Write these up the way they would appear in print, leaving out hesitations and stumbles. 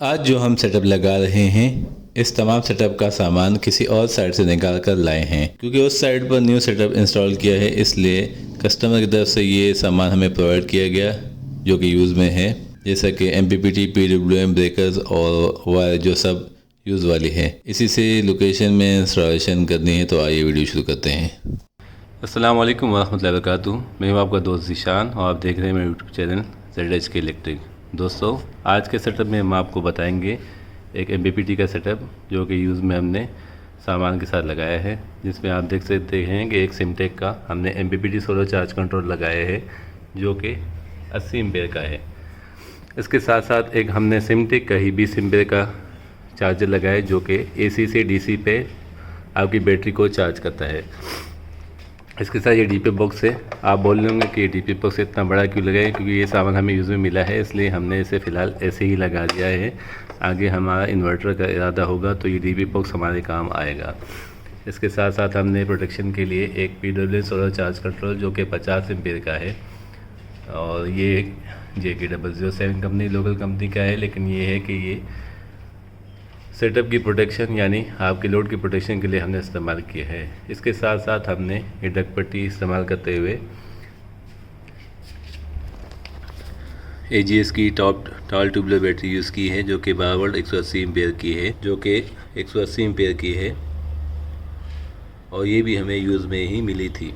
आज जो हम सेटअप लगा रहे हैं, इस तमाम सेटअप का सामान किसी और साइट से निकाल कर लाए हैं, क्योंकि उस साइट पर न्यू सेटअप इंस्टॉल किया है, इसलिए कस्टमर की तरफ से ये सामान हमें प्रोवाइड किया गया जो कि यूज़ में है, जैसा कि MPPT, PWM ब्रेकर्स और वायर जो सब यूज़ वाली है। इसी से लोकेशन में इंस्टॉलेशन करनी है, तो आइए वीडियो शुरू करते हैं। अस्सलाम वालेकुम वरहमतुल्लाहि वबरकातुहू। मैं हूं आपका दोस्त ज़ीशान और आप देख रहे हैं मेरे यूट्यूब चैनल ZHK इलेक्ट्रिक। दोस्तों, आज के सेटअप में हम आपको बताएंगे एक MPPT का सेटअप जो कि यूज़ में हमने सामान के साथ लगाया है, जिसमें आप देख सकते हैं कि एक सिमटेक का हमने MPPT सोलर चार्ज कंट्रोल लगाया है जो कि 80 एम्पेयर का है। इसके साथ साथ एक हमने सिमटेक का ही 20 एम्पेयर का चार्जर लगाया है जो कि AC से DC पे आपकी बैटरी को चार्ज करता है। इसके साथ ये DP बॉक्स है। आप बोल रहे होंगे कि ये DP बॉक्स इतना बड़ा क्यों लगाया है, क्योंकि ये सामान हमें यूज़ में मिला है, इसलिए हमने इसे फ़िलहाल ऐसे ही लगा दिया है। आगे हमारा इन्वर्टर का इरादा होगा तो ये DP बॉक्स हमारे काम आएगा। इसके साथ साथ हमने प्रोटेक्शन के लिए एक PWM सोलर चार्ज कंट्रोल जो कि 50 एम्पेयर का है, और ये JK007 कंपनी लोकल कंपनी का है, लेकिन ये है कि ये सेटअप की प्रोटेक्शन यानी आपके लोड की प्रोटेक्शन के लिए हमने इस्तेमाल किया है। इसके साथ साथ हमने ये डक पट्टी इस्तेमाल करते हुए AGS की टॉल ट्यूबुलर बैटरी यूज़ की है जो कि 12 वोल्ट 180 एम्पेयर की है, और ये भी हमें यूज़ में ही मिली थी।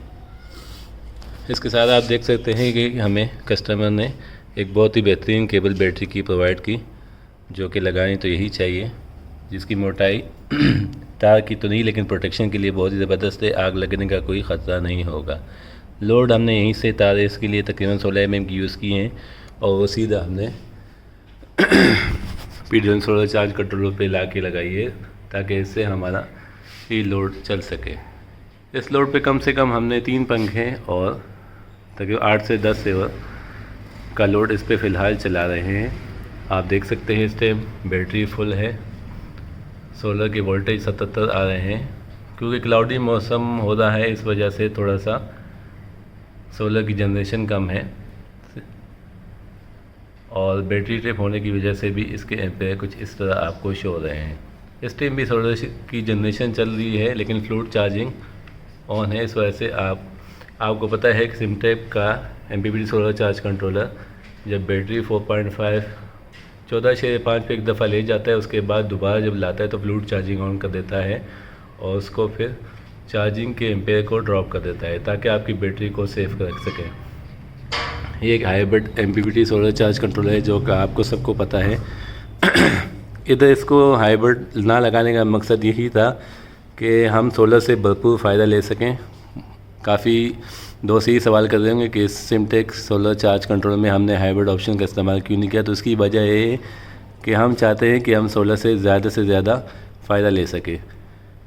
इसके साथ आप देख सकते हैं कि हमें कस्टमर ने एक बहुत ही बेहतरीन केबल बैटरी की प्रोवाइड की, जो कि लगानी तो यही चाहिए, जिसकी मोटाई तार की तो नहीं लेकिन प्रोटेक्शन के लिए बहुत ही ज़बरदस्त है। आग लगने का कोई ख़तरा नहीं होगा। लोड हमने यहीं से तार इसके लिए तकरीबन 16 mm की यूज़ की हैं, और वो सीधा हमने PWM सोलर चार्ज कंट्रोलर पे ला के लगाई है, ताकि इससे हमारा ये लोड चल सके। इस लोड पे कम से कम हमने 3 पंखे और तकरीबन 8 से 10 सेवर का लोड इस पर फ़िलहाल चला रहे हैं। आप देख सकते हैं इस टाइम बैटरी फुल है। सोलर के वोल्टेज 77 आ रहे हैं। क्योंकि क्लाउडी मौसम हो रहा है, इस वजह से थोड़ा सा सोलर की जनरेशन कम है, और बैटरी ट्रिप होने की वजह से भी इसके एम्पेयर कुछ इस तरह आपको शो हो रहे हैं। इस टाइम भी सोलर की जनरेशन चल रही है, लेकिन फ्लूट चार्जिंग ऑन है। इस वजह से आपको पता है कि सिमटेक का MPPT सोलर चार्ज कंट्रोलर जब बैटरी 4.5 14/5 पे एक दफ़ा ले जाता है, उसके बाद दोबारा जब लाता है तो फ्लूट चार्जिंग ऑन कर देता है, और उसको फिर चार्जिंग के एम्पेयर को ड्रॉप कर देता है, ताकि आपकी बैटरी को सेफ रख सके। ये एक hybrid MPPT solar charge controller है जो कि आपको सबको पता है। इधर इसको हाइब्रिड ना लगाने का मकसद यही था कि हम सोलर से भरपूर फ़ायदा ले सकें। काफ़ी दोस्त यही सवाल कर रहे होंगे कि इस सिमटेक सोलर चार्ज कंट्रोल में हमने हाइब्रिड ऑप्शन का इस्तेमाल क्यों नहीं किया। तो इसकी वजह ये है कि हम चाहते हैं कि हम सोलर से ज़्यादा फ़ायदा ले सकें।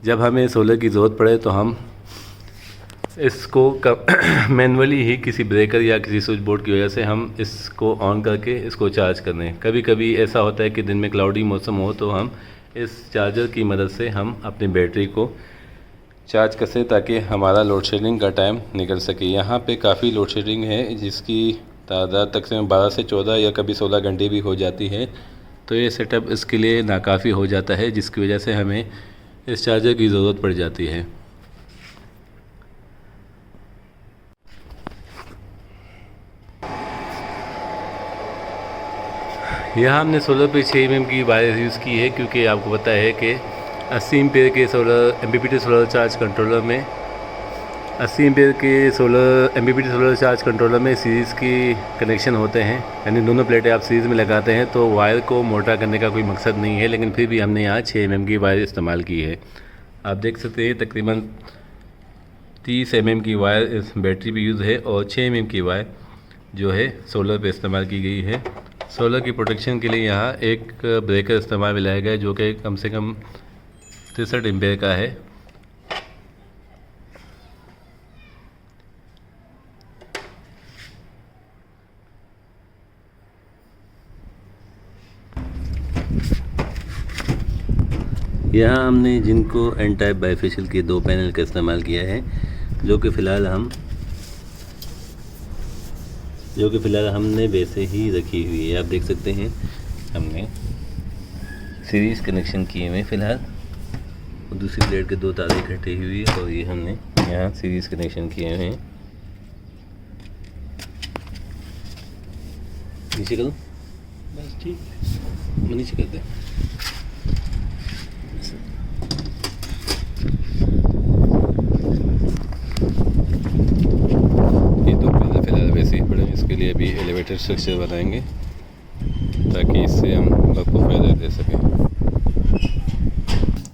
जब हमें सोलर की ज़रूरत पड़े तो हम इसको मैनुअली ही किसी ब्रेकर या किसी स्विच बोर्ड की वजह से हम इसको ऑन करके इसको चार्ज कर दें। कभी कभी ऐसा होता है कि दिन में क्लाउडी मौसम हो तो हम इस चार्जर की मदद से हम अपनी बैटरी को चार्ज कर सकें, ताकि हमारा लोड शेडिंग का टाइम निकल सके। यहाँ पे काफ़ी लोड शेडिंग है, जिसकी तादाद तकरीबन 12 से 14 या कभी 16 घंटे भी हो जाती है। तो ये सेटअप इसके लिए नाकाफ़ी हो जाता है, जिसकी वजह से हमें इस चार्जर की ज़रूरत पड़ जाती है। यहाँ हमने सोलर पे 6 mm की वायर यूज़ की है, क्योंकि आपको पता है कि 80 एम्पेयर के MPPT सोलर चार्ज कंट्रोलर में 80 एम्पेयर के MPPT सोलर चार्ज कंट्रोलर में सीरीज़ की कनेक्शन होते हैं, यानी दोनों प्लेटें आप सीरीज़ में लगाते हैं, तो वायर को मोटा करने का कोई मकसद नहीं है, लेकिन फिर भी हमने यहाँ 6 mm की वायर इस्तेमाल की है। आप देख सकते हैं तकरीबन 30 mm की वायर इस बैटरी पर यूज़ है, और 6 mm की वायर जो है सोलर पे इस्तेमाल की गई है। सोलर की प्रोटेक्शन के लिए यहाँ एक ब्रेकर इस्तेमाल में लाया गया है जो कि कम से कम 63 एम्पेयर का है। यहाँ हमने जिनको एन टाइप बाइफेशियल के 2 पैनल का इस्तेमाल किया है, जो कि फ़िलहाल हमने वैसे ही रखी हुई है। आप देख सकते हैं हमने सीरीज़ कनेक्शन किए हुए फ़िलहाल, और दूसरी प्लेट के 2 तारे इकट्ठी हुई है और ये हमने यहाँ सीरीज़ कनेक्शन किए हुए हैं। नीचे करो, बस ठीक, नीचे कर दे। ये 2 पिलर फिलहाल वैसे ही पड़े हैं, इसके लिए अभी एलिवेटर स्ट्रक्चर बनाएंगे ताकि इससे हम भरपूर फ़ायदा दे सकें।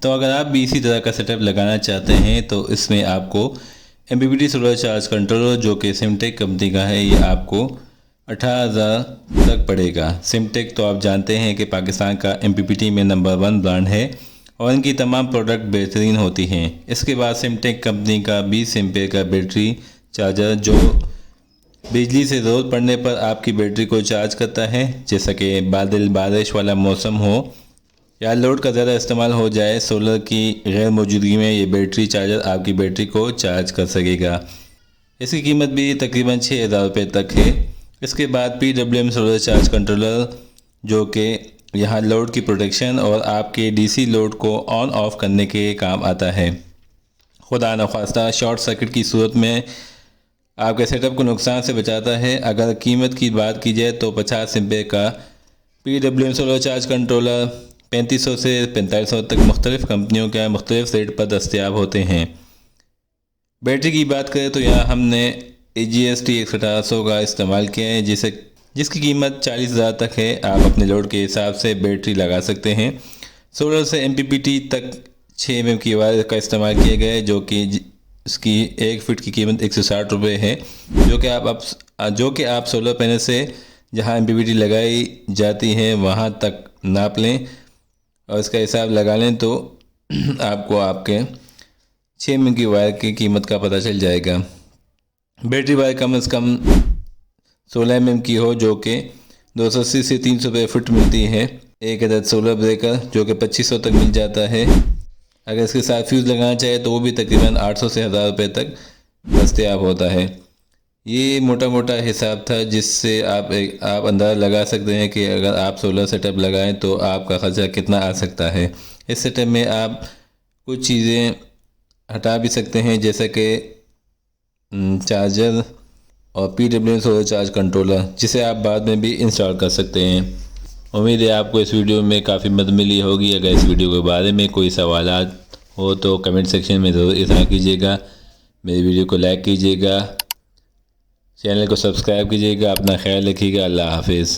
तो अगर आप भी इसी तरह का सेटअप लगाना चाहते हैं तो इसमें आपको MPPT सोलर चार्ज कंट्रोलर जो कि सिमटेक कंपनी का है, ये आपको 18,000 तक पड़ेगा। सिमटेक तो आप जानते हैं कि पाकिस्तान का MPPT में नंबर 1 ब्रांड है और इनकी तमाम प्रोडक्ट बेहतरीन होती हैं। इसके बाद सिमटेक कंपनी का 20 एम्पेयर का बैटरी चार्जर जो बिजली से ज़रूरत पड़ने पर आपकी बैटरी को चार्ज करता है, जैसा कि बादल बारिश वाला मौसम हो या लोड का ज़्यादा इस्तेमाल हो जाए, सोलर की गैर मौजूदगी में ये बैटरी चार्जर आपकी बैटरी को चार्ज कर सकेगा। इसकी कीमत भी तकरीबन 6,000 रुपये तक है। इसके बाद PWM सोलर चार्ज कंट्रोलर जो कि यहाँ लोड की प्रोटेक्शन और आपके DC लोड को ऑन ऑफ करने के काम आता है। खुदा न खास्ता शॉर्ट सर्किट की सूरत में आपके सेटअप को नुकसान से बचाता है। अगर कीमत की बात की जाए तो 50 एम्पेयर का PWM सोलर चार्ज कंट्रोलर 3500 से 4500 तक मुख्तलिफ़ कंपनियों के मुख्तलिफ़ रेट पर दस्तयाब होते हैं। बैटरी की बात करें तो यहाँ हमने AGS TX 1800 का इस्तेमाल किया है, जिसकी कीमत 40,000 तक है। आप अपने लोड के हिसाब से बैटरी लगा सकते हैं। सोलर से MPPT तक 6 mm की वायर का इस्तेमाल किया गया है, जो कि इसकी 1 फीट की कीमत 160 रुपये है, जो कि आप सोलर पैनल से जहाँ MPPT लगाई जाती है वहाँ तक नाप लें और इसका हिसाब लगा लें तो आपको आपके 6 mm की वायर की कीमत का पता चल जाएगा। बैटरी वायर कम से कम 16 mm की हो, जो कि 280 से 300 रुपये फुट मिलती है। एक अदद सोलर ब्रेकर जो कि 2500 तक मिल जाता है। अगर इसके साथ फ्यूज़ लगाना चाहे तो वो भी तकरीबन 800 से 1000 रुपये तक दस्तयाब होता है। ये मोटा मोटा हिसाब था जिससे आप अंदाज़ा लगा सकते हैं कि अगर आप सोलर सेटअप लगाएं तो आपका ख़र्चा कितना आ सकता है। इस सेटअप में आप कुछ चीज़ें हटा भी सकते हैं, जैसे कि चार्जर और PWM सोलर चार्ज कंट्रोलर, जिसे आप बाद में भी इंस्टॉल कर सकते हैं। उम्मीद है आपको इस वीडियो में काफ़ी मदद मिली होगी। अगर इस वीडियो के बारे में कोई सवालात हो तो कमेंट सेक्शन में ज़रूर इज़हार कीजिएगा। मेरी वीडियो को लाइक कीजिएगा, चैनल को सब्सक्राइब कीजिएगा। अपना ख्याल रखिएगा। अल्लाह हाफिज़।